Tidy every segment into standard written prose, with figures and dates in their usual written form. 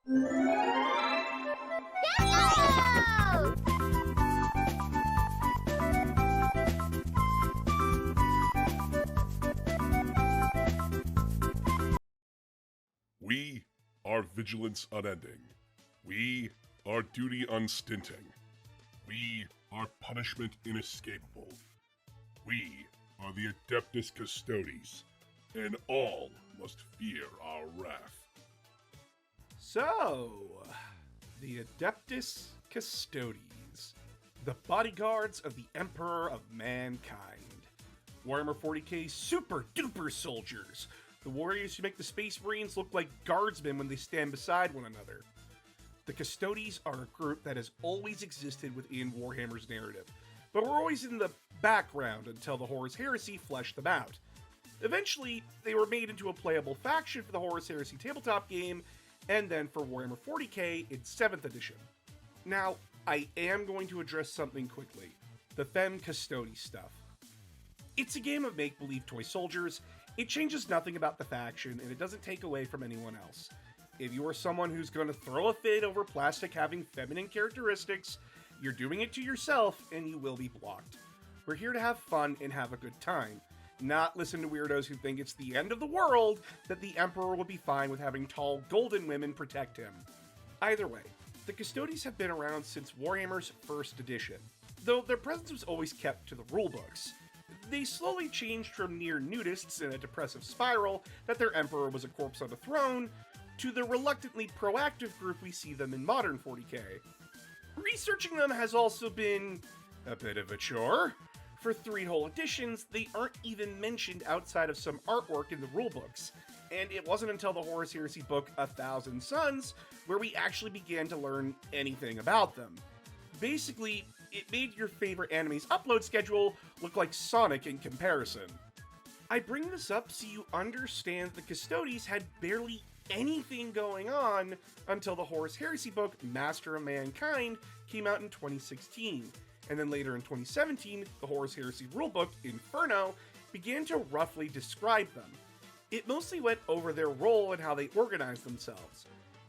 We are vigilance unending. We are duty unstinting. We are punishment inescapable. We are the Adeptus Custodes, and all must fear our wrath. So, the Adeptus Custodes, the bodyguards of the Emperor of Mankind. Warhammer 40K super duper soldiers, the warriors who make the Space Marines look like guardsmen when they stand beside one another. The Custodes are a group that has always existed within Warhammer's narrative, but were always in the background until the Horus Heresy fleshed them out. Eventually, they were made into a playable faction for the Horus Heresy tabletop game, and then for Warhammer 40k in 7th edition. Now, I am going to address something quickly. The Fem Custodes stuff. It's a game of make-believe toy soldiers. It changes nothing about the faction, and it doesn't take away from anyone else. If you are someone who's going to throw a fit over plastic having feminine characteristics, you're doing it to yourself, and you will be blocked. We're here to have fun and have a good time, not listen to weirdos who think it's the end of the world that the Emperor would be fine with having tall golden women protect him. Either way, the Custodes have been around since Warhammer's 1st edition, though their presence was always kept to the rulebooks. They slowly changed from near nudists in a depressive spiral that their Emperor was a corpse on a throne, to the reluctantly proactive group we see them in modern 40k. Researching them has also been a bit of a chore. For 3 whole editions, they aren't even mentioned outside of some artwork in the rulebooks, and it wasn't until the Horus Heresy book A Thousand Suns where we actually began to learn anything about them. Basically, it made your favorite anime's upload schedule look like Sonic in comparison. I bring this up so you understand the Custodes had barely anything going on until the Horus Heresy book Master of Mankind came out in 2016, and then later in 2017, the Horus Heresy rulebook Inferno began to roughly describe them. It mostly went over their role and how they organized themselves,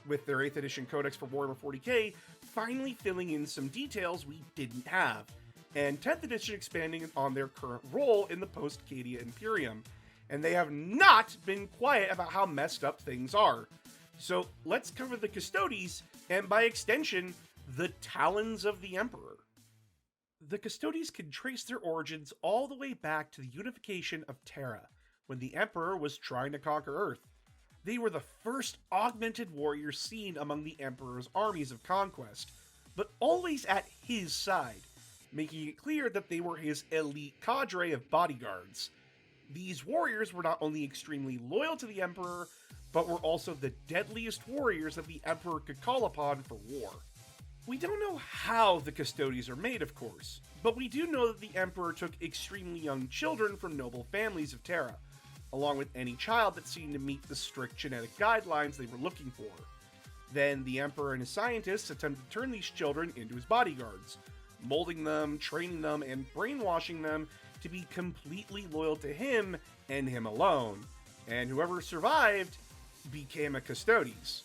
with their 8th edition codex for Warhammer 40k finally filling in some details we didn't have, and 10th edition expanding on their current role in the post-Cadia Imperium, and they have not been quiet about how messed up things are. So let's cover the Custodes, and by extension, the talons of the Emperor. The Custodes can trace their origins all the way back to the unification of Terra, when the Emperor was trying to conquer Earth. They were the first augmented warriors seen among the Emperor's armies of conquest, but always at his side, making it clear that they were his elite cadre of bodyguards. These warriors were not only extremely loyal to the Emperor, but were also the deadliest warriors that the Emperor could call upon for war. We don't know how the Custodes are made, of course, but we do know that the Emperor took extremely young children from noble families of Terra, along with any child that seemed to meet the strict genetic guidelines they were looking for. Then the Emperor and his scientists attempted to turn these children into his bodyguards, molding them, training them, and brainwashing them to be completely loyal to him and him alone, and whoever survived became a Custodes.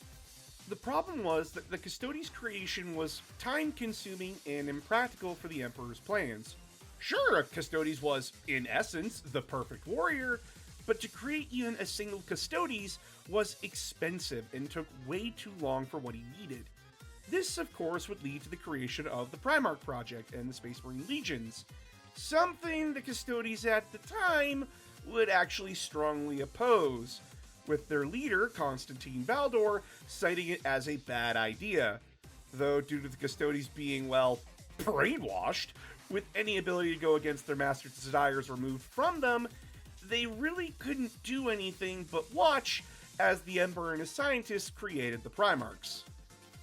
The problem was that the Custodes creation was time-consuming and impractical for the Emperor's plans. Sure, a Custodes was, in essence, the perfect warrior, but to create even a single Custodes was expensive and took way too long for what he needed. This, of course, would lead to the creation of the Primarch Project and the Space Marine Legions, something the Custodes at the time would actually strongly oppose, with their leader, Constantine Valdor, citing it as a bad idea. Though due to the Custodes being, well, brainwashed, with any ability to go against their master's desires removed from them, they really couldn't do anything but watch as the Emperor and his scientists created the Primarchs.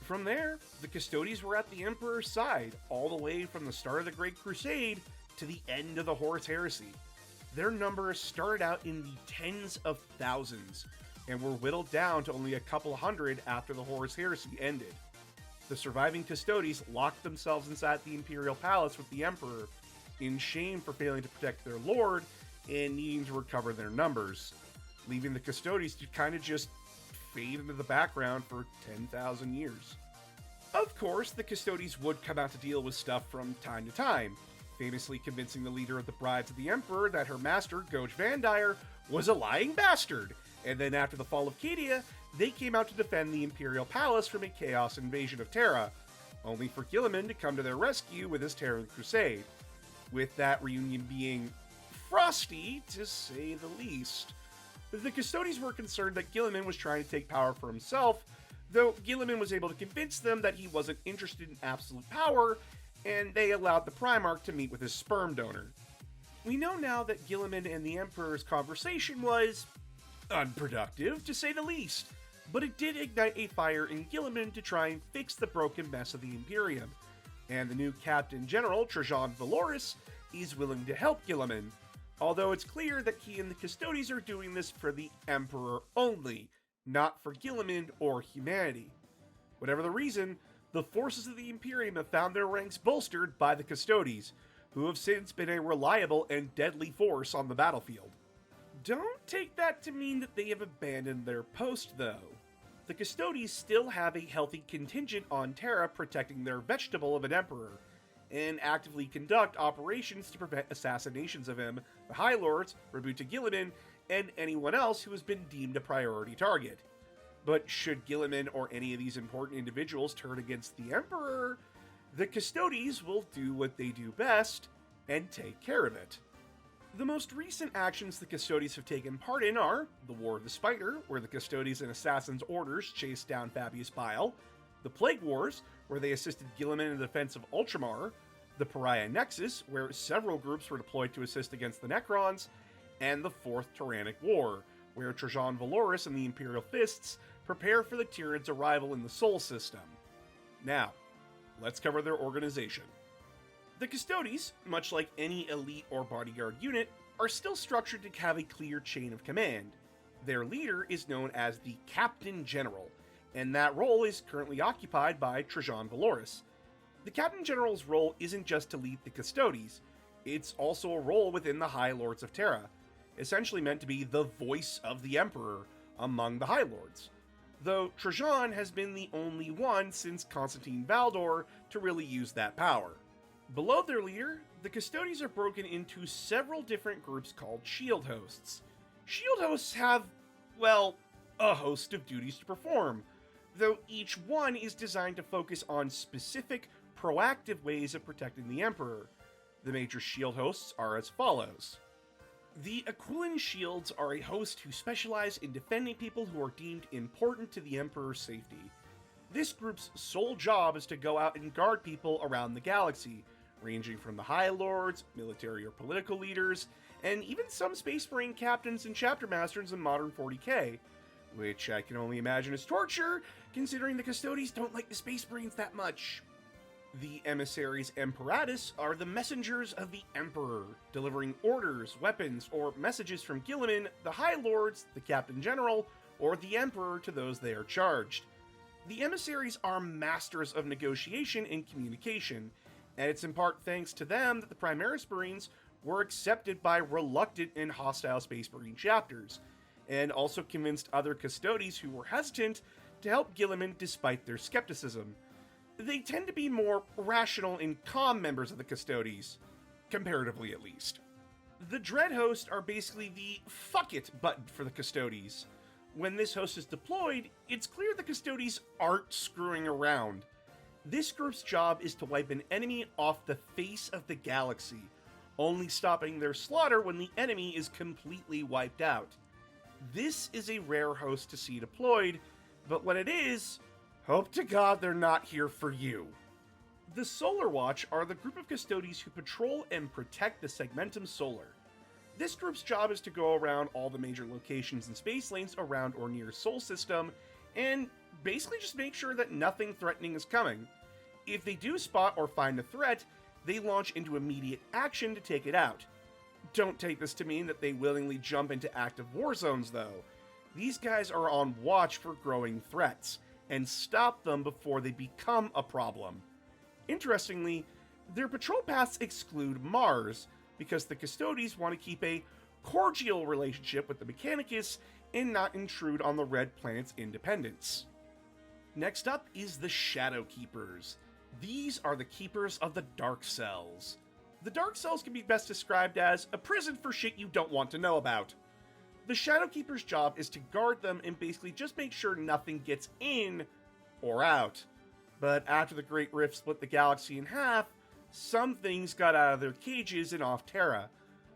From there, the Custodes were at the Emperor's side, all the way from the start of the Great Crusade to the end of the Horus Heresy. Their numbers started out in the tens of thousands, and were whittled down to only a couple hundred after the Horus Heresy ended. The surviving Custodes locked themselves inside the Imperial Palace with the Emperor, in shame for failing to protect their lord and needing to recover their numbers, leaving the Custodes to kind of just fade into the background for 10,000 years. Of course, the Custodes would come out to deal with stuff from time to time, famously convincing the leader of the Brides of the Emperor that her master, Goge Vandire, was a lying bastard, and then after the fall of Cadia, they came out to defend the Imperial Palace from a chaos invasion of Terra, only for Guilliman to come to their rescue with his Terran Crusade, with that reunion being frosty, to say the least. The Custodes were concerned that Guilliman was trying to take power for himself, though Guilliman was able to convince them that he wasn't interested in absolute power, and they allowed the Primarch to meet with his sperm donor. We know now that Guilliman and the Emperor's conversation was unproductive, to say the least, but it did ignite a fire in Guilliman to try and fix the broken mess of the Imperium, and the new Captain General, Trajan Valoris, is willing to help Guilliman, although it's clear that he and the Custodes are doing this for the Emperor only, not for Guilliman or humanity. Whatever the reason, the forces of the Imperium have found their ranks bolstered by the Custodes, who have since been a reliable and deadly force on the battlefield. Don't take that to mean that they have abandoned their post, though. The Custodes still have a healthy contingent on Terra protecting their vegetable of an emperor, and actively conduct operations to prevent assassinations of him, the High Lords, Rabuta Guilliman, and anyone else who has been deemed a priority target. But should Guilliman or any of these important individuals turn against the Emperor, the Custodes will do what they do best, and take care of it. The most recent actions the Custodes have taken part in are the War of the Spider, where the Custodes and Assassin's Orders chased down Fabius Bile, the Plague Wars, where they assisted Guilliman in the defense of Ultramar, the Pariah Nexus, where several groups were deployed to assist against the Necrons, and the Fourth Tyrannic War, where Trajan Valoris and the Imperial Fists prepare for the Tyrant's arrival in the Sol system. Now, let's cover their organization. The Custodes, much like any elite or bodyguard unit, are still structured to have a clear chain of command. Their leader is known as the Captain General, and that role is currently occupied by Trajan Valoris. The Captain General's role isn't just to lead the Custodes, it's also a role within the High Lords of Terra, essentially meant to be the voice of the Emperor among the High Lords, though Trajan has been the only one since Constantine Valdor to really use that power. Below their leader, the Custodes are broken into several different groups called Shield Hosts. Shield Hosts have, well, a host of duties to perform, though each one is designed to focus on specific, proactive ways of protecting the Emperor. The major Shield Hosts are as follows. The Aquilin Shields are a host who specialize in defending people who are deemed important to the Emperor's safety. This group's sole job is to go out and guard people around the galaxy, ranging from the High Lords, military or political leaders, and even some Space Marine captains and chapter masters in modern 40K, which I can only imagine is torture, considering the Custodes don't like the Space Marines that much. The Emissaries Imperatus are the messengers of the Emperor, delivering orders, weapons, or messages from Guilliman, the High Lords, the Captain General, or the Emperor to those they are charged. The Emissaries are masters of negotiation and communication, and it's in part thanks to them that the Primaris Marines were accepted by reluctant and hostile Space Marine chapters, and also convinced other Custodes who were hesitant to help Guilliman despite their skepticism. They tend to be more rational and calm members of the Custodes, comparatively at least. The Dread Host are basically the fuck it button for the Custodes. When this host is deployed, it's clear the Custodes aren't screwing around. This group's job is to wipe an enemy off the face of the galaxy, only stopping their slaughter when the enemy is completely wiped out. This is a rare host to see deployed, but when it is, hope to God they're not here for you. The Solar Watch are the group of Custodes who patrol and protect the Segmentum Solar. This group's job is to go around all the major locations and space lanes around or near Sol System, and basically just make sure that nothing threatening is coming. If they do spot or find a threat, they launch into immediate action to take it out. Don't take this to mean that they willingly jump into active war zones, though. These guys are on watch for growing threats, and stop them before they become a problem. Interestingly, their patrol paths exclude Mars, because the Custodes want to keep a cordial relationship with the Mechanicus and not intrude on the Red Planet's independence. Next up is the Shadow Keepers. These are the keepers of the Dark Cells. The Dark Cells can be best described as a prison for shit you don't want to know about. The Shadow Keeper's job is to guard them and basically just make sure nothing gets in or out. But after the Great Rift split the galaxy in half, some things got out of their cages and off Terra.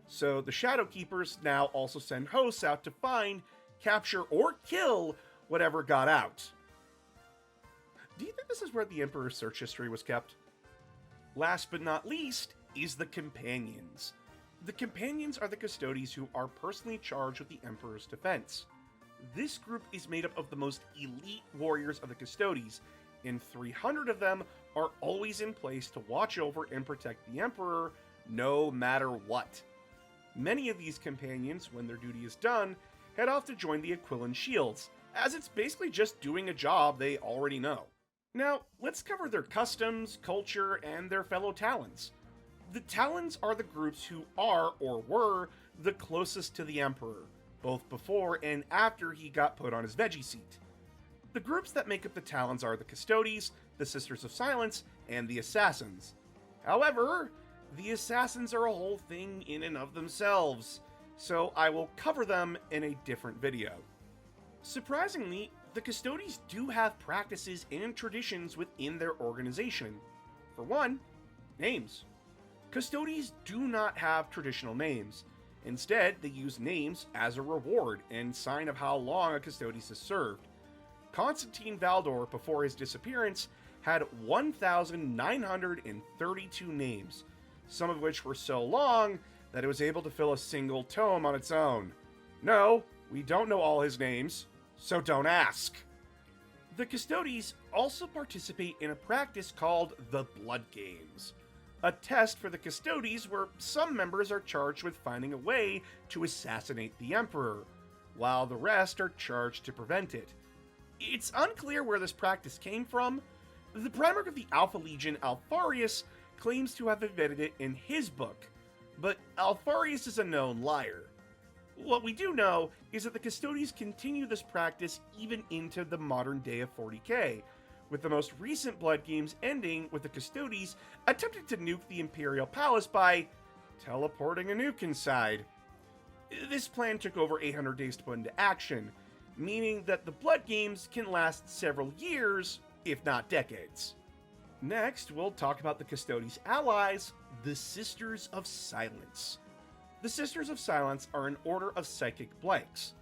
So the Shadow Keepers now also send hosts out to find, capture, or kill whatever got out. Do you think this is where the Emperor's search history was kept? Last but not least is the Companions. The Companions are the Custodes who are personally charged with the Emperor's defense. This group is made up of the most elite warriors of the Custodes, and 300 of them are always in place to watch over and protect the Emperor, no matter what. Many of these Companions, when their duty is done, head off to join the Aquilan Shields, as it's basically just doing a job they already know. Now, let's cover their customs, culture, and their fellow Talons. The Talons are the groups who are, or were, the closest to the Emperor, both before and after he got put on his veggie seat. The groups that make up the Talons are the Custodes, the Sisters of Silence, and the Assassins. However, the Assassins are a whole thing in and of themselves, so I will cover them in a different video. Surprisingly, the Custodes do have practices and traditions within their organization. For one, names. Custodes do not have traditional names. Instead, they use names as a reward and sign of how long a Custodes has served. Constantine Valdor, before his disappearance, had 1,932 names, some of which were so long that it was able to fill a single tome on its own. No, we don't know all his names, so don't ask. The Custodes also participate in a practice called the Blood Games, a test for the Custodes where some members are charged with finding a way to assassinate the Emperor, while the rest are charged to prevent it. It's unclear where this practice came from. The Primarch of the Alpha Legion, Alfarius, claims to have invented it in his book, but Alfarius is a known liar. What we do know is that the Custodes continue this practice even into the modern day of 40k, with the most recent Blood Games ending with the Custodes attempting to nuke the Imperial Palace by teleporting a nuke inside. This plan took over 800 days to put into action, meaning that the Blood Games can last several years, if not decades. Next, we'll talk about the Custodes' allies, the Sisters of Silence. The Sisters of Silence are an order of psychic blanks.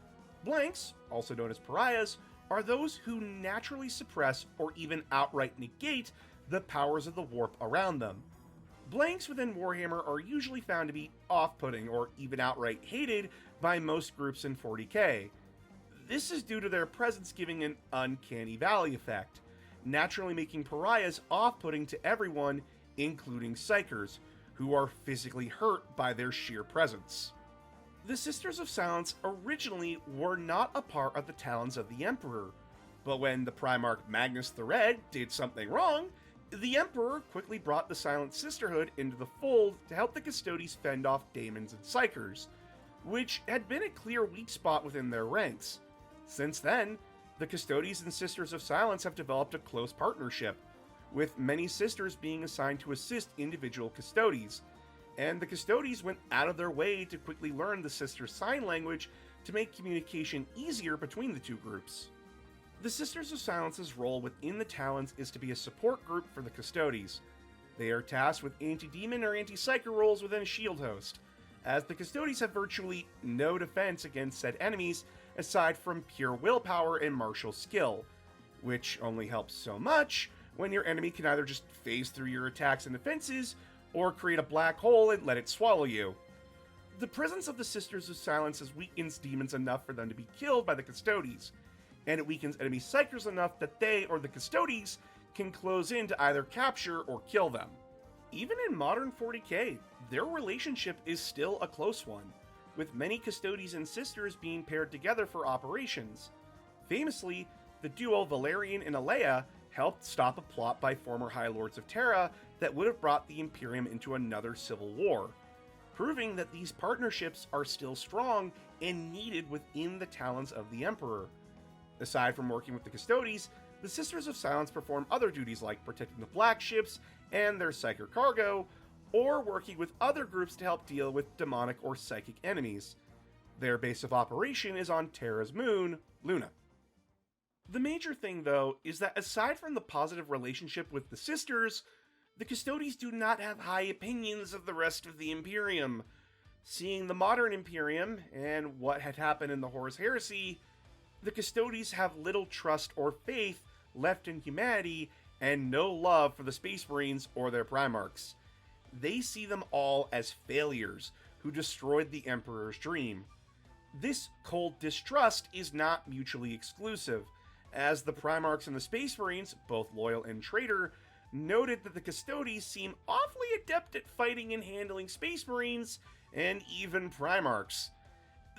Blanks, also known as pariahs, are those who naturally suppress or even outright negate the powers of the warp around them. Blanks within Warhammer are usually found to be off-putting or even outright hated by most groups in 40k. This is due to their presence giving an uncanny valley effect, naturally making pariahs off-putting to everyone, including psychers, who are physically hurt by their sheer presence. The Sisters of Silence originally were not a part of the Talons of the Emperor, but when the Primarch Magnus the Red did something wrong, the Emperor quickly brought the Silent Sisterhood into the fold to help the Custodes fend off daemons and psychers, which had been a clear weak spot within their ranks. Since then, the Custodes and Sisters of Silence have developed a close partnership, with many sisters being assigned to assist individual Custodes, and the Custodes went out of their way to quickly learn the Sisters' sign language to make communication easier between the two groups. The Sisters of Silence's role within the Talons is to be a support group for the Custodes. They are tasked with anti-demon or anti-psyker roles within a shield host, as the Custodes have virtually no defense against said enemies aside from pure willpower and martial skill, which only helps so much when your enemy can either just phase through your attacks and defenses, or create a black hole and let it swallow you. The presence of the Sisters of Silence weakens demons enough for them to be killed by the Custodes, and it weakens enemy psychers enough that they, or the Custodes, can close in to either capture or kill them. Even in modern 40k, their relationship is still a close one, with many Custodes and Sisters being paired together for operations. Famously, the duo Valerian and Alea helped stop a plot by former High Lords of Terra that would have brought the Imperium into another civil war, proving that these partnerships are still strong and needed within the talons of the Emperor. Aside from working with the Custodes, the Sisters of Silence perform other duties like protecting the Black Ships and their psychic cargo, or working with other groups to help deal with demonic or psychic enemies. Their base of operation is on Terra's moon, Luna. The major thing, though, is that aside from the positive relationship with the Sisters, the Custodes do not have high opinions of the rest of the Imperium. Seeing the modern Imperium and what had happened in the Horus Heresy, the Custodes have little trust or faith left in humanity and no love for the Space Marines or their Primarchs. They see them all as failures who destroyed the Emperor's dream. This cold distrust is not mutually exclusive, as the Primarchs and the Space Marines, both loyal and traitor, noted that the Custodes seem awfully adept at fighting and handling Space Marines, and even Primarchs.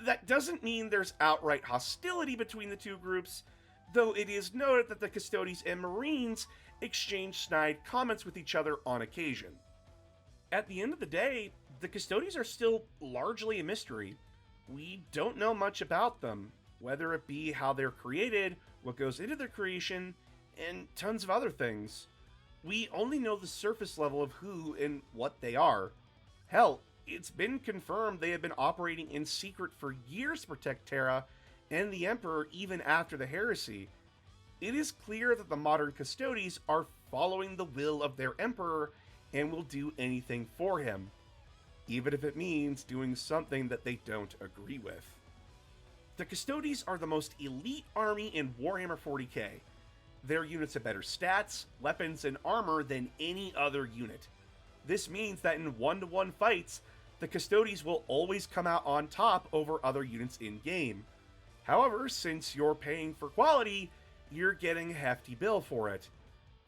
That doesn't mean there's outright hostility between the two groups, though it is noted that the Custodes and Marines exchange snide comments with each other on occasion. At the end of the day, the Custodes are still largely a mystery. We don't know much about them, whether it be how they're created, what goes into their creation, and tons of other things. We only know the surface level of who and what they are. Hell, it's been confirmed they have been operating in secret for years to protect Terra and the Emperor even after the heresy. It is clear that the modern Custodes are following the will of their Emperor and will do anything for him, even if it means doing something that they don't agree with. The Custodes are the most elite army in Warhammer 40K. Their units have better stats, weapons, and armor than any other unit. This means that in one-to-one fights, the Custodes will always come out on top over other units in-game. However, since you're paying for quality, you're getting a hefty bill for it.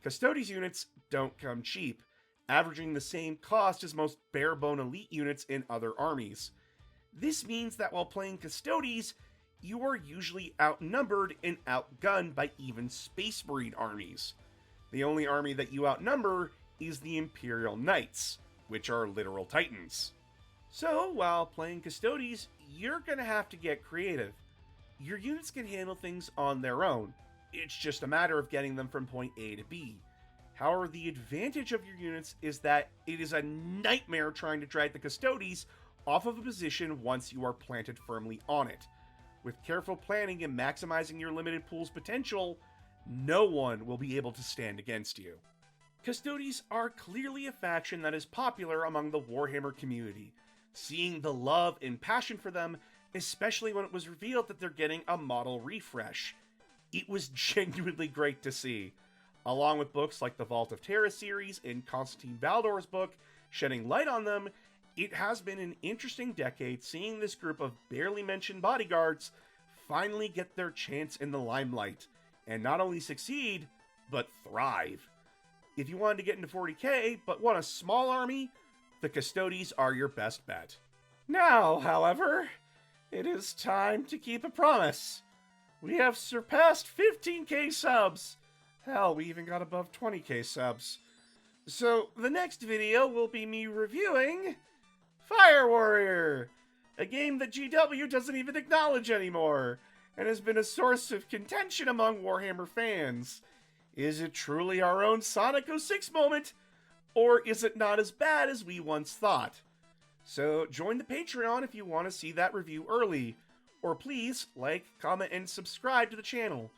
Custodes units don't come cheap, averaging the same cost as most bare-bone elite units in other armies. This means that while playing Custodes, you are usually outnumbered and outgunned by even Space Marine armies. The only army that you outnumber is the Imperial Knights, which are literal titans. So, while playing Custodes, you're gonna have to get creative. Your units can handle things on their own. It's just a matter of getting them from point A to B. However, the advantage of your units is that it is a nightmare trying to drag the Custodes off of a position once you are planted firmly on it. With careful planning and maximizing your limited pool's potential, no one will be able to stand against you. Custodes are clearly a faction that is popular among the Warhammer community, seeing the love and passion for them, especially when it was revealed that they're getting a model refresh. It was genuinely great to see. Along with books like the Vault of Terra series and Constantine Baldor's book shedding light on them, it has been an interesting decade seeing this group of barely mentioned bodyguards finally get their chance in the limelight, and not only succeed, but thrive. If you wanted to get into 40k, but want a small army, the Custodes are your best bet. Now, however, it is time to keep a promise. We have surpassed 15k subs. Hell, we even got above 20k subs. So, the next video will be me reviewing Fire Warrior, a game that GW doesn't even acknowledge anymore, and has been a source of contention among Warhammer fans. Is it truly our own Sonic 06 moment, or is it not as bad as we once thought? So join the Patreon if you want to see that review early, or please like, comment, and subscribe to the channel.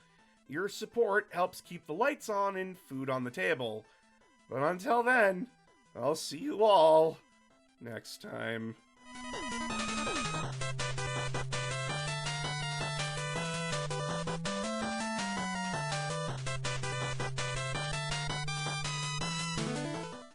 Your support helps keep the lights on and food on the table. But until then, I'll see you all next time.